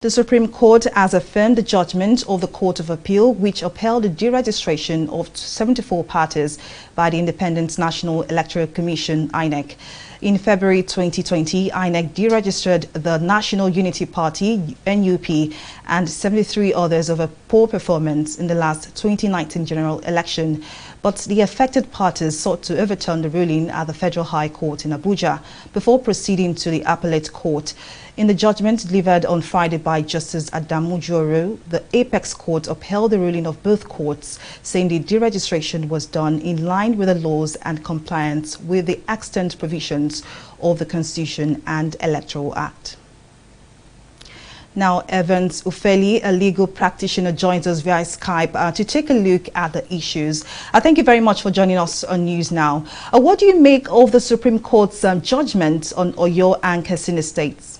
The Supreme Court has affirmed the judgment of the Court of Appeal, which upheld the deregistration of 74 parties by the Independent National Electoral Commission, INEC. In February 2020, INEC deregistered the National Unity Party, NUP, and 73 others over poor performance in the last 2019 general election. But the affected parties sought to overturn the ruling at the Federal High Court in Abuja before proceeding to the Appellate Court. In the judgment delivered on Friday by Justice Adamu Joro, the Apex Court upheld the ruling of both courts, saying the deregistration was done in line with the laws and compliance with the extant provisions of the Constitution and Electoral Act. Now, Evans UFELI, a legal practitioner, joins us via Skype to take a look at the issues. Thank you very much for joining us on News Now. What do you make of the Supreme Court's judgment on Oyo and Katsina states?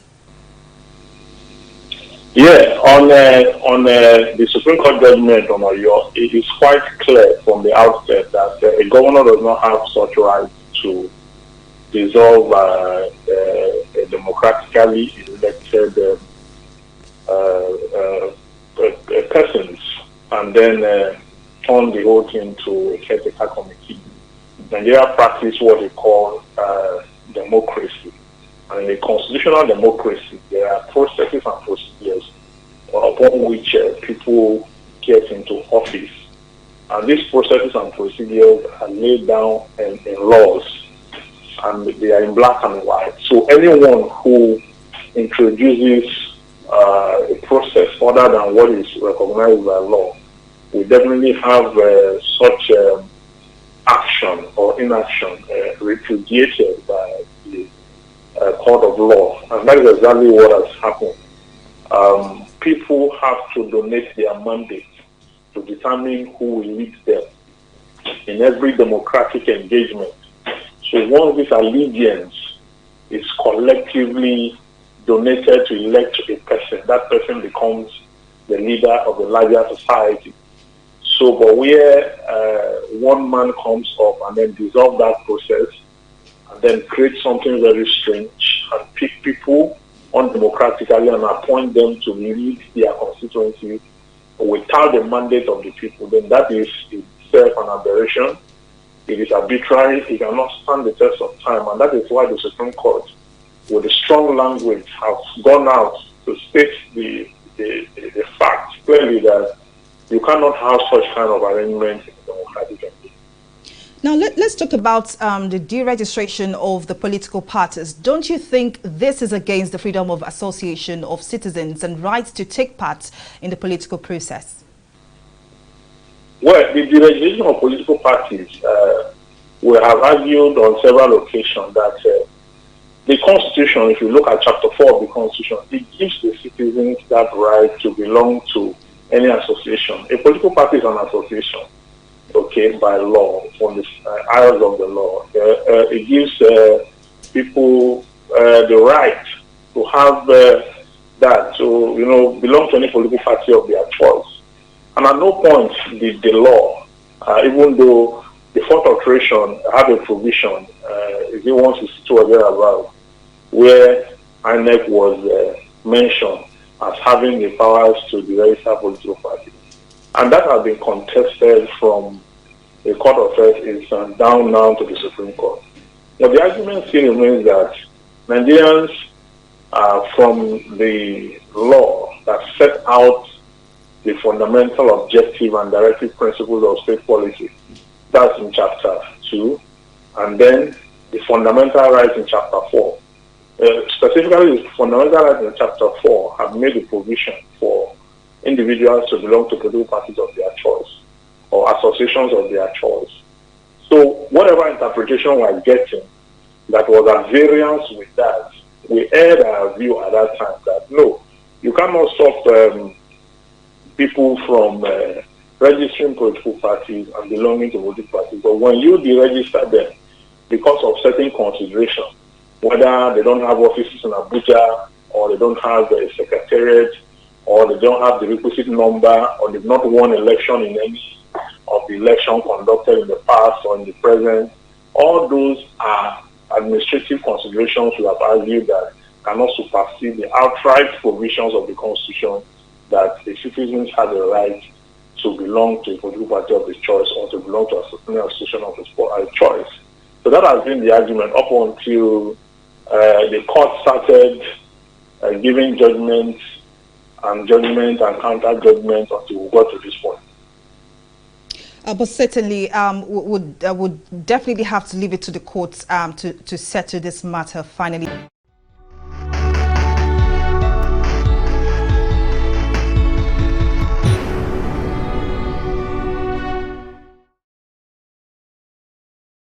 Yeah, on the Supreme Court judgment on Oyo, it is quite clear from the outset that a governor does not have such rights to dissolve a democratically elected persons and then turn the whole thing to a caretaker committee. Nigeria practice what they call democracy. And in a constitutional democracy, there are processes and procedures upon which people get into office. And these processes and procedures are laid down in laws, and they are in black and white. So anyone who introduces a process other than what is recognized by law will definitely have such action or inaction repudiated by the court of law, and that is exactly what has happened. People have to donate their mandate to determine who will lead them in every democratic engagement. So once this allegiance is collectively donated to elect a person, that person becomes the leader of the larger society. So, but where one man comes up and then dissolve that process, and then create something very strange and pick people undemocratically and appoint them to lead their constituency without the mandate of the people, then that is itself an aberration. It is arbitrary. It cannot stand the test of time, and that is why the Supreme Court, with a strong language, has gone out to state the fact clearly that you cannot have such kind of arrangement in the democratic engagement. Now, let's talk about the deregistration of the political parties. Don't you think this is against the freedom of association of citizens and rights to take part in the political process? Well, the deregistration of political parties, we have argued on several occasions that the Constitution, if you look at Chapter 4 of the Constitution, it gives the citizens that right to belong to any association. A political party is an association, okay, by law, from the eyes of the law. It gives people the right to have that, to, belong to any political party of their choice. And at no point did the law, even though the Fourth Alteration had a provision, if it wants to sit or thereabout, where INEC was mentioned as having the powers to deregister political parties. And that has been contested from the Court of Appeals down now to the Supreme Court. But the argument still remains that Nigerians, from the law that set out the fundamental objective and directive principles of state policy, that's in Chapter 2, and then the fundamental rights in Chapter 4. Specifically, the fundamental rights in Chapter 4 have made a provision for individuals to belong to political parties of their choice or associations of their choice. So whatever interpretation we are getting that was at variance with that, we aired our view at that time that no, you cannot stop people from registering political parties and belonging to political parties. But when you deregister them because of certain considerations, whether they don't have offices in Abuja, or they don't have a secretariat, or they don't have the requisite number, or they've not won election in any of the election conducted in the past or in the present, all those are administrative considerations we have argued that cannot supersede the outright provisions of the Constitution that the citizens have the right to belong to a political party of his choice or to belong to an association of his choice. So that has been the argument up until the court started giving judgment and counter judgment until we got to this point. But certainly, would definitely have to leave it to the courts to settle this matter finally.